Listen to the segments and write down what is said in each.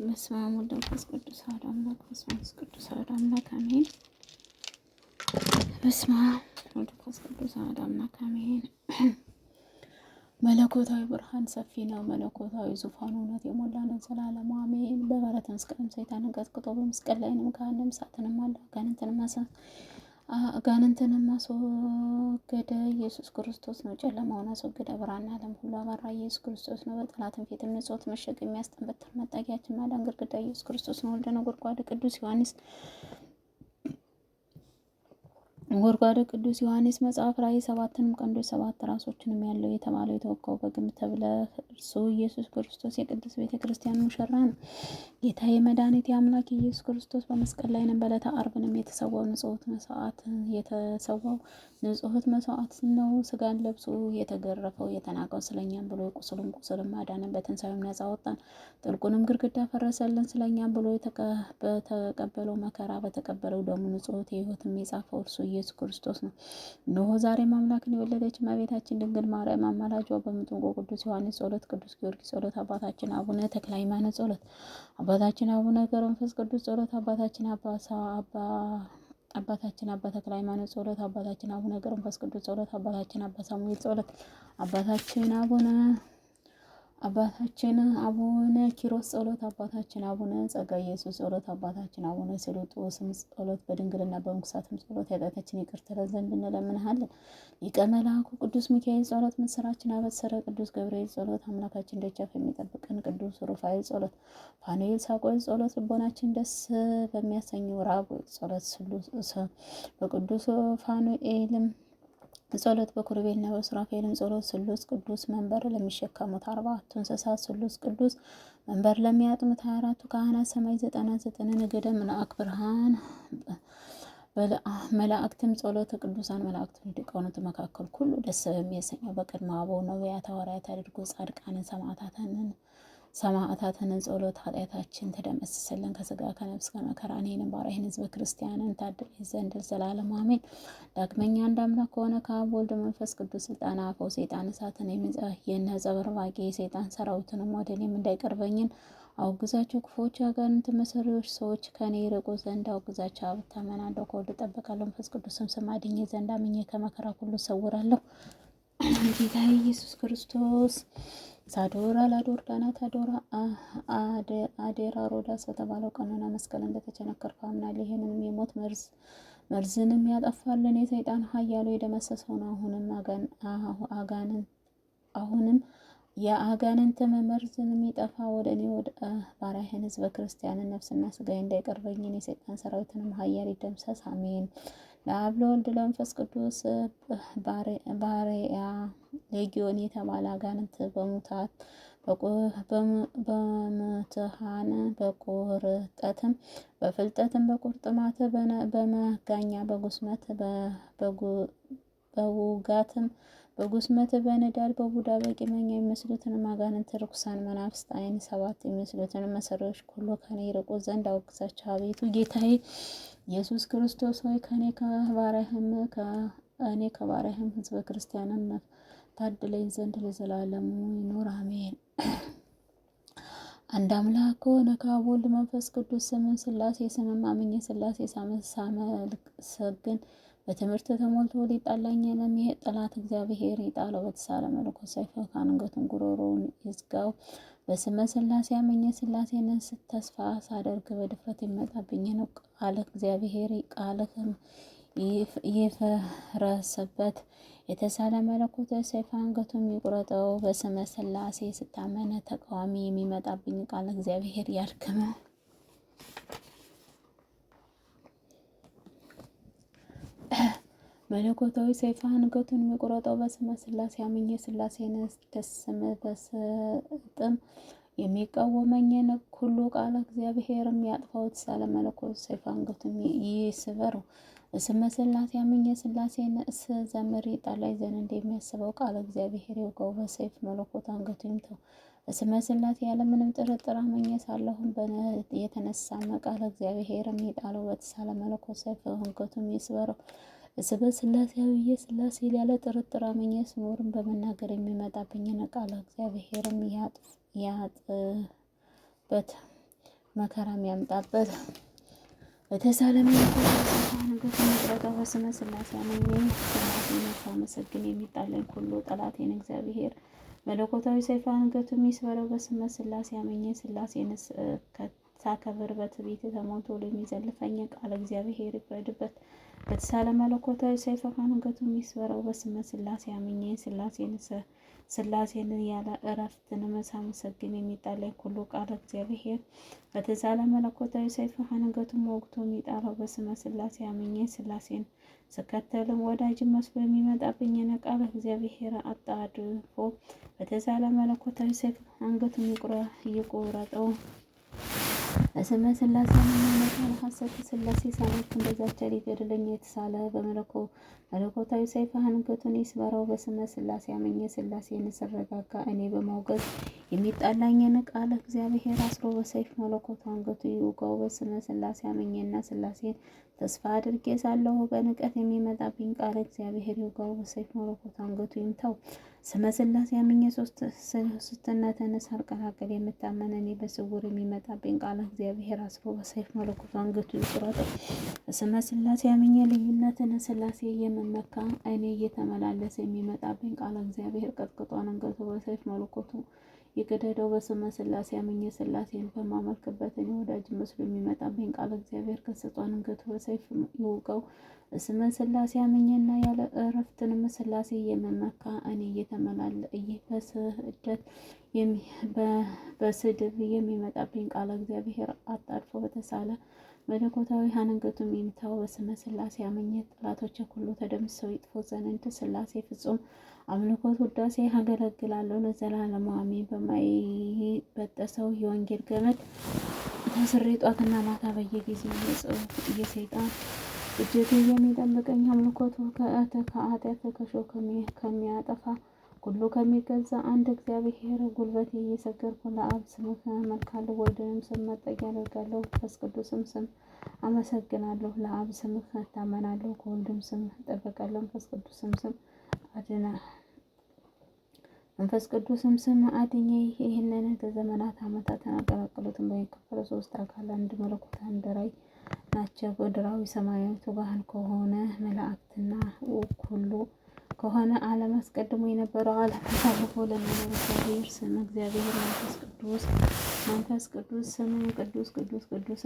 በስመ አብ ወወልድ ወመንፈስ ቅዱስ አሐዱ አምላክ በመንፈስ ቅዱስ አሐዱ አምላክ አሜን። በስመ አብ ወወልድ ወመንፈስ ቅዱስ አሐዱ አምላክ አሜን። መለኮታዊ ብርሃን ሰፊ ነው። መለኮታዊ ዙፋኑ እውነት የሞላ ነው ዘላለሙ አሜን። በበረተ መስቀልም ሰይጣንን ቀጥቅጦ በመስቀል ላይንም ገሃነመ እሳትንም አለ አጋንንትንም አስወገደ ኢየሱስ ክርስቶስ ነው። ጨለማውን አስወገደ ብርሃን ዓለም ሁሉ አበራ ኢየሱስ ክርስቶስ ነው። በጠላትም ፊትም ንጹሕ መሸግ የሚያስጠን በትር መጠጊያችን ማዳን ግድግዳ ኢየሱስ ክርስቶስ ነው። ወልደ ነጎድጓድ ቅዱስ ዮሐንስ ቅዱስ ዮሐንስ መጽሐፍ ራእይ 7 ቀንዶች 7 ራሶችንም ያለው የተባለው የተወካው በግም ተብለ እርሱ ኢየሱስ ክርስቶስ የቅድስት ቤተ ክርስቲያን ሙሽራ ነው። ጌታዬ መድኃኒቴ አምላክ ኢየሱስ ክርስቶስ በመስቀል ላይ በዕለተ ዓርብንም የተሰዋው ንጹሕት መስዋዕት ነው። ስጋን ለብሶ የተገረፈው የተናቀው ስለኛም ብሎ የቁስሉን ቁስል ማዳንን በትንሣኤውም ነፃ ወጣን። ጥልቁንም ግድግዳ ፈረሰልን ስለኛም ብሎ በተቀበለው መከራ በተቀበለው ደሙ ንጹሕት የሕይወትም የጻፈው እርሱ ኢየሱስ ክርስቶስ ነው። እነሆ ዛሬም አምላክን የወለደች እመቤታችን ድንግል ማርያም አማላጇ በምጥምቁ ቅዱስ ዮሐንስ ጸሎት፣ ቅዱስ ጊዮርጊስ ጸሎት፣ አባታችን አቡነ ተክለ ሃይማኖት ጸሎት፣ አባታችን አቡነ ገብረ መንፈስ ቅዱስ ጸሎት፣ አባታችን አባ ተክለ ሃይማኖት ጸሎት፣ አባታችን አቡነ ገብረ መንፈስ ቅዱስ ጸሎት፣ አባታችን አባ ሳሙኤል ጸሎት፣ አባታችን አቡነ ኪሮስ ጸሎት፣ አባታችን አቡነ ጸጋ ኢየሱስ ጸሎት፣ አባታችን አቡነ ስሉጥዎስም ጸሎት፣ በድንግልና በመንኩሳትም ጸሎት ኃጢአታችን ይቅር ትለን ዘንድ እንለምንሃለን። ሊቀ መላኩ ቅዱስ ሚካኤል ጸሎት፣ ምስራችን አበሰረ ቅዱስ ገብርኤል ጸሎት፣ አምላካችን ደጃፍ የሚጠብቀን ቅዱስ ሩፋኤል ጸሎት፣ ፋኑኤል ሳቆል ጸሎት፣ ልቦናችን ደስ በሚያሰኘው ራጉኤል ጸሎት፣ በቅዱስ ፋኑኤልም ጸሎት፣ በኩርቤልና በሱራፌልም ጸሎት፣ ስሉስ ቅዱስ መንበር ለሚሸከሙት 4 እንስሳት፣ ስሉስ ቅዱስ መንበር ለሚያጥኑት 24 ካህናት፣ ሰማይ 99 ነገደ መልአክ ብርሃን መላእክትም ጸሎት፣ ቅዱሳን መላእክትም ሊቃውንት መካከል ሁሉ ደስ በሚያሰኘው በቅድመ አበው ነቢያት ሐዋርያት አድርጎ ጻድቃንን ሰማዕታትን ጸሎት ኃጢአታችን ተደመስስልን ከስጋ ከነፍስ ከመከራ እኔንም ባሪያህን ሕዝበ ክርስቲያንን ታድል ዘንድ ዘላለም አሜን። ዳግመኛ አንድ አምላክ ከሆነ ከአብ ወልድ መንፈስ ቅዱስ ስልጣን አፈው ሰይጣን እሳትን የነጸበርባቂ የሰይጣን ሰራዊትንም ወደ እኔም እንዳይቀርበኝን አውግዛቸው። ክፉዎች አጋንንት መሰሪዎች ሰዎች ከኔ ይርቁ ዘንድ አውግዛቸው። አብ እታመናለሁ፣ ከወልድ እጠበቃለሁ፣ መንፈስ ቅዱስም ስም አድኜ ዘንድ አምኜ ከመከራ ሁሉ እሰውራለሁ። ጌታ ኢየሱስ ክርስቶስ ሳዶራ ላዶር ዳናት አዴራ ሮዳስ በተባለው ቀኖና መስቀል እንደተቸነከርኩ አምናለሁ። ይህንንም የሞት መርዝንም ያጠፋልን የሰይጣን ኃያሉ የደመሰሰው ነው። አሁንም የአጋንንት መርዝን የሚጠፋ ወደ እኔ ወደ ባሪያህን ሕዝበ ክርስቲያንን ነፍስና ስጋዬ እንዳይቀርበኝን የሰይጣን ሰራዊትንም ኃያል ይደምሰስ አሜን። ለአብ ለወልድ ለመንፈስ ቅዱስ ባሪያ ሌጊዮን የተባለ አጋንንት በሙታት በምትሃን በቁርጠትም በፍልጠትም በቁርጥማት በመጋኛ በጉስመት በውጋትም በጉስመት በንዳድ በቡዳ በቂመኛ የሚመስሉትን አጋንንት ርኩሳን መናፍስት ዓይን 7 የሚመስሉትን መሰሪዎች ሁሉ ከኔ ይርቁ ዘንድ አውግዛቸው። አቤቱ ጌታዬ ኢየሱስ ክርስቶስ ሆይ ከኔ ከባሪያህም ሕዝበ ክርስቲያንን ታድለኝ ዘንድ ለዘላለሙ ይኑር አሜን። አንድ አምላክ ከሆነ ከአብ ወልድ መንፈስ ቅዱስ ስምን ሥላሴ ስምም አምኜ ሥላሴ ሳመሰግን በትምህርት ተሞልቶ ሊጣላኝ ለሚሄድ ጠላት እግዚአብሔር ይጣለው። በተሳለ መለኮት ሰይፍ ከአንገቱን ጉሮሮውን ይዝጋው። በስመ ሥላሴ አምኜ ሥላሴን ተስፋ ሳደርግ በድፍረት ይመጣብኝ ነው። ቃል እግዚአብሔር ቃልህም ይፈረሰበት። የተሳለ መለኮት ሰይፍ አንገቱን ይቁረጠው። በስመ ሥላሴ ስታመነ ተቃዋሚ የሚመጣብኝ ቃል እግዚአብሔር ያድክመ። መለኮታዊ ሰይፍ አንገቱን የሚቆረጠው። በስመ ሥላሴ አምኜ ሥላሴን ደስም በስጥም የሚቃወመኝን ሁሉ ቃል እግዚአብሔርም ያጥፋው። የተሳለ መለኮት ሰይፍ አንገቱን ይስበረው። በስመ ሥላሴ አምኜ ሥላሴን ስዘምር ይጣላኝ ዘንድ የሚያስበው ቃል እግዚአብሔር ይውጋው። በሰይፍ መለኮት አንገቱ ይምታው። በስመ ሥላሴ ያለምንም ጥርጥር አምኜ ሳለሁም የተነሳም ቃል እግዚአብሔርም ይጣለው። በተሳለ መለኮት ሰይፍ አንገቱን ይስበረው። በስመ ሥላሴ አብዬ ሥላሴ ያለ ጥርጥር አምኜ ስኖርም በመናገር የሚመጣብኝን ቃል እግዚአብሔርም ያጥበት። መከራ የሚያምጣበት በተሳለ መልኩ አንገት መጥረቀው በስመ ስላሴ አምኜ ስላሴን ሳመሰግን የሚጣለኝ ሁሉ ጠላቴን እግዚአብሔር መለኮታዊ ሰይፍ አንገቱ የሚስበረው በስመ ስላሴ አምኜ ስላሴን ሳከብር በትዕቢት ተሞልቶ ለሚዘልፈኝ ቃል እግዚአብሔር ይፍረድበት። በተሳለ መለኮታዊ ሰይፍ አንገቱ የሚስበረው በስመ ስላሴ አምኜ ስላሴን ያለ እረፍትን ሳመሰግን የሚጣለኝ ሁሉ ቃል እግዚአብሔር በተሳለ መለኮታዊ ሰይፍ አንገቱን ወግቶ የሚጣለው በስመ ስላሴ አምኜ ስላሴን ስከተልም ወዳጅ መስሎ የሚመጣብኝን ቃል እግዚአብሔር አጣድፎ በተሳለ መለኮታዊ ሰይፍ አንገቱን ይቆረጠው። በስመ ስላሴ አምኜ ሐሰት ስላሴ ሳይሆን እንደዛቻ ሊገድለኝ የተሳለ መለኮታዊ ሰይፍ አንገቱን ይስበረው። በስመ ስላሴ አምኜ ስላሴን ስረጋጋ እኔ በማውገዝ የሚጣላኝን ቃል እግዚአብሔር አስሮ በሰይፍ መለኮቱ አንገቱ ይውጋው። በስመ ስላሴ አምኜና ስላሴን ተስፋ አድርጌ ሳለሁ በንቀት የሚመጣብኝ ቃል እግዚአብሔር ይውጋው። በሰይፍ መለኮቱ አንገቱ ይምታው። ስመ ስላሴ አምኜ ሶስትነትን ሳልቀላቅል የምታመን እኔ በስውር የሚመጣብኝ ቃል እግዚአብሔር አስሮ በሰይፍ መለኮቱ አንገቱ ይቁረጠው። ስመ ስላሴ አምኜ ልዩነትን ስላሴ የምመካ እኔ እየተመላለሰ የሚመጣብኝ ቃል እግዚአብሔር ቀጥቅጦ አንገቱ በሰይፍ መለኮቱ ይቅደደው። በስመ ስላሴ አምኜ ስላሴን በማመልክበት እኔ ወዳጅ መስሎ የሚመጣብኝ ቃል እግዚአብሔር ቀጥቅጦ አንገቱ በሰይፍ ይውጋው። በስመ ስላሴ አምኜና ያለ እረፍትንም ስላሴ የምመካ እኔ በስድብ የሚመጣብኝ ቃል እግዚአብሔር አጣድፎ በተሳለ መለኮታዊ አንገቱን ይምታው። በስመ ስላሴ አምኜ ጠላቶቼ ሁሉ ተደምስሰው ይጥፉ ዘንድ ስላሴ ፍጹም አምልኮት ውዳሴ አገለግላለሁ ለዘላለሙ አሜን። በማይበጠሰው የወንጌል ገመድ ታስሬ ጧትና ማታ በየጊዜው የሰይጣን እጅግ የሚጠብቀኝ አምልኮቱ ከኃጢአት ከሾህ ከሚያጠፋ ሁሉ ከሚገዛ አንድ እግዚአብሔር ጉልበቴ እየሰገድኩ ለአብ ስምህ አመልካለሁ። ወልድንም ስም መጠጊያ አደርጋለሁ። መንፈስ ቅዱስም ስም አመሰግናለሁ። ለአብ ስምህ እታመናለሁ። ከወልድም ስም እጠበቃለሁ። መንፈስ ቅዱስም ስም አድኜ ይህንን ከዘመናት ዓመታትን አቀላቀሉትን በሚከፈሉ ሶስት አካል አንድ መለኮት አንድ ራእይ ናቸው። ምድራዊ ሰማያዊ ትጉሃን ከሆነ መላእክትና ሁሉ ከሆነ ዓለም አስቀድሞ የነበረው ዓለም ተሳልፎ ለሚኖር እግዚአብሔር ስም እግዚአብሔር መንፈስ ቅዱስ ስም ቅዱስ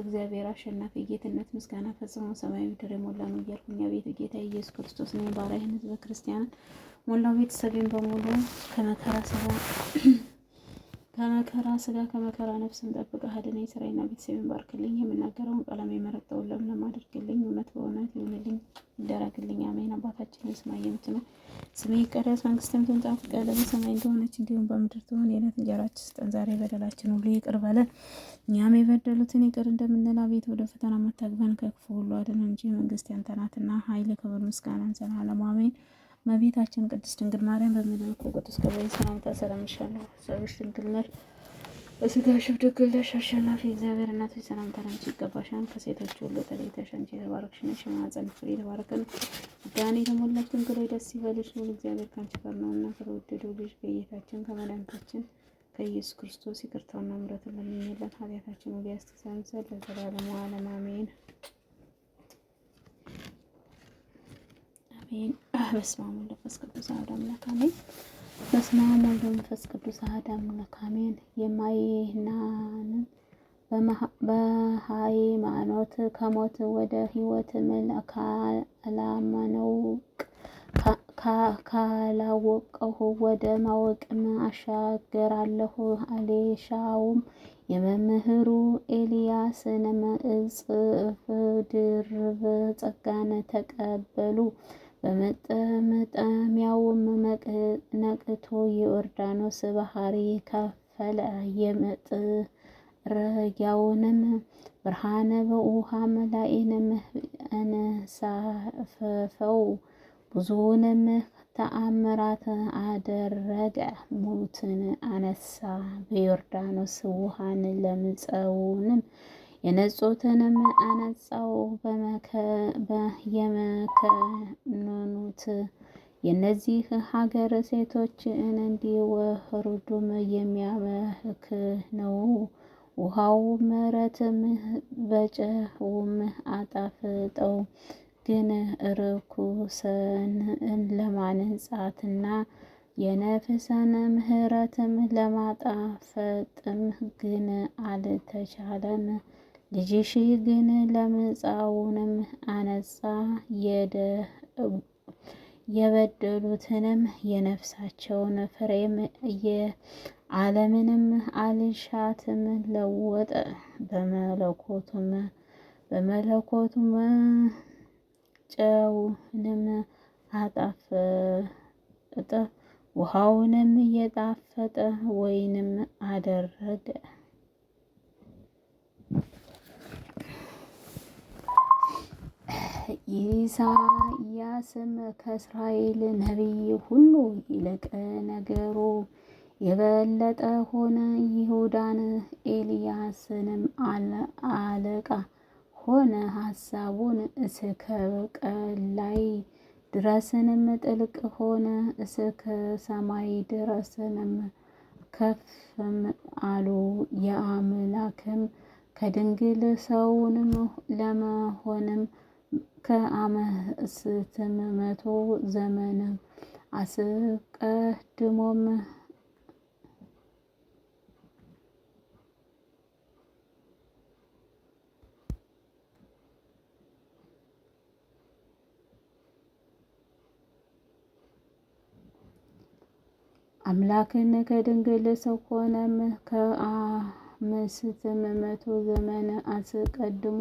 እግዚአብሔር አሸናፊ ጌትነት ምስጋና ፈጽሞ ሰማያዊ ምድር የሞላ ነው እያልኩኝ አቤቱ ጌታ ኢየሱስ ክርስቶስ ነኝ። ባሪያህን ሕዝበ ክርስቲያንን ሞላው ቤተሰቤን በሙሉ ከመከራ ስጋ ከመከራ ነፍስን ጠብቀህ አድነኝ። ስራዬና ቤተሰቤን ባርክልኝ። የምናገረውን ቀለም የመረጠውን ለምለም አድርግልኝ። እውነት በእውነት ይሁንልኝ ይደረግልኝ። አሜን። አባታችን በሰማይ የምትኖር ስምህ ይቀደስ፣ መንግስትህ ትምጣ፣ ፈቃድህ በሰማይ እንደሆነች እንዲሁም በምድር ትሁን። የዕለት እንጀራችንን ስጠን ዛሬ፣ በደላችንን ሁሉ ይቅር በለን እኛም የበደሉትን ይቅር እንደምንል። አቤቱ ወደ ፈተና አታግባን ከክፉ ሁሉ አድነን እንጂ መንግስት ያንተ ናትና፣ ኃይል፣ ክብር፣ ምስጋና ለዘላለሙ አሜን። እመቤታችን ቅድስት ድንግል ማርያም በመልአኩ ቅዱስ ገብርኤል ሰላምታ ሰላምልሻለሁ። ጸሎትሽ ድንግል ነሽ፣ በሥጋሽም ድንግል ነሽ። አሸናፊ እግዚአብሔር እናት ሆይ ሰላምታ ላንቺ ይገባሻል። ከሴቶች ሁሉ ተለይተሽ አንቺ የተባረክሽ ነሽ፣ የማኅፀንሽ ፍሬ የተባረከ ነው። ጸጋን የተሞላሽ ድንግል ሆይ ደስ ይበልሽ፣ ልዑል እግዚአብሔር ከአንቺ ጋር ነውና ከተወደደው ልጅ ከጌታችን ከመድኃኒታችን ከኢየሱስ ክርስቶስ ይቅርታውና ምሕረቱን ለምኝልን ኃጢአታችንን ሁሉ ያስተሰርይ ዘንድ ለዘላለሙ ዓለም አሜን። በስመ አብ ወወልድ ወመንፈስ ቅዱስ አሐዱ አምላክ አሜን። በስመ አብ ወወልድ ወመንፈስ ቅዱስ አሐዱ አምላክ አሜን። የማይናንን በሃይማኖት ከሞት ወደ ሕይወት ካላወቀሁ ወደ ማወቅም አሻገራለሁ። አልሻውም የመምህሩ ኤልያስንም እጥፍ ድርብ ጸጋን ተቀበሉ። በመጠምጠሚያውም ነቅቶ የዮርዳኖስ ባሕር ከፈለ። የመጥረጊያውንም ብርሃን በውኃም ላይንም አንሳፈፈው። ብዙውንም ተአምራት አደረገ። ሙትን አነሳ። በዮርዳኖስ ውኃን ለምጸውንም የነጹትንም አነጻው። የመከኑት የእነዚህ ሀገር ሴቶች እንዲወርዱም የሚያመልክ ነው። ውሃው ምሕረትም በጨውም አጣፍጠው ግን ርኩሰን ለማንጻትና የነፍስን ምሕረትም ለማጣፈጥም ግን አልተቻለም። ልጅሽ ግን ለምጻውንም አነጻ የበደሉትንም የነፍሳቸውን ፍሬም የዓለምንም አልሻትም ለወጠ። በመለኮቱም ጨውንም አጣፈጠ፣ ውሃውንም የጣፈጠ ወይንም አደረገ። ኢሳይያስም ከእስራኤል ነቢይ ሁሉ ይልቅ ነገሩ የበለጠ ሆነ። ይሁዳን ኤልያስንም አለቃ ሆነ። ሐሳቡን እስከ ቀላይ ድረስንም ጥልቅ ሆነ። እስከ ሰማይ ድረስንም ከፍም አሉ። የአምላክም ከድንግል ሰውንም ለመሆንም ከ500 ዘመን አስቀድሞም አምላክን ከድንግል ሰው ሆነም። ከ500 ዘመን አስቀድሞ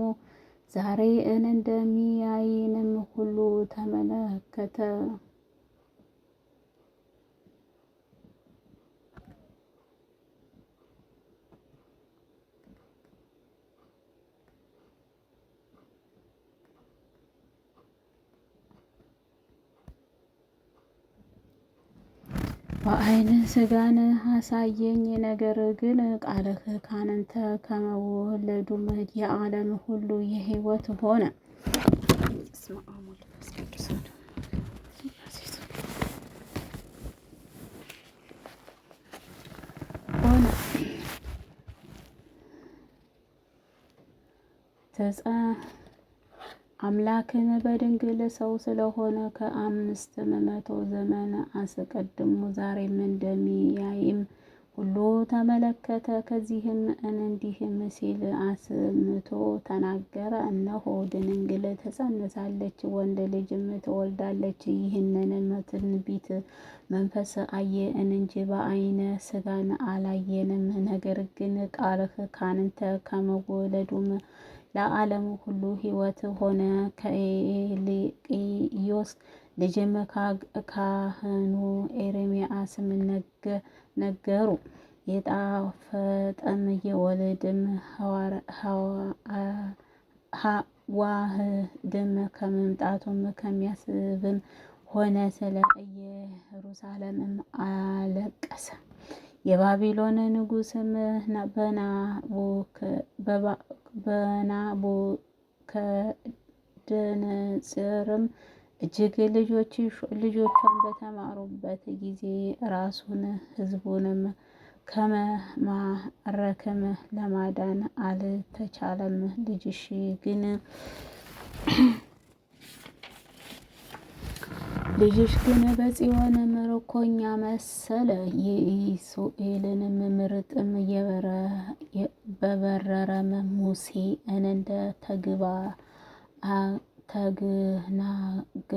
ዛሬ እንደሚያይንም ሁሉ ተመለከተ። በዓይን ሥጋን አሳየኝ። ነገር ግን ቃልህ ካንተ ከመወለዱም የዓለም ሁሉ የሕይወት ሆነ። አምላክን በድንግል ሰው ስለሆነ ከ500 ዘመን አስቀድሞ ዛሬም እንደሚያይም ሁሉ ተመለከተ። ከዚህም እንዲህም ሲል አስምቶ ተናገረ። እነሆ ድንግል ትጸንሳለች፣ ወንድ ልጅም ትወልዳለች። ይህንንም ትንቢት መንፈስ አየ እንጂ በዓይነ ሥጋን አላየንም። ነገር ግን ቃልህ ካንተ ከመወለዱም ለዓለም ሁሉ ሕይወት ሆነ። ከኤልቅዮስ ልጅም ካህኑ ኤርምያስም ነገሩ። የጣፈጠም የወልድም ዋህድም ከመምጣቱም ከሚያስብም ሆነ። ስለ ኢየሩሳሌምም አለቀሰ። የባቢሎን ንጉሥም በናቡከደነፆርም እጅግ ልጆቿን በተማሩበት ጊዜ ራሱን ሕዝቡንም ከመማረክም ለማዳን አልተቻለም። ልጅሽ ግን በጽዮን ምርኮኛ መሰለ። የኢሱኤልንም ምርጥም በበረረም ሙሴ እንደ ተግናገ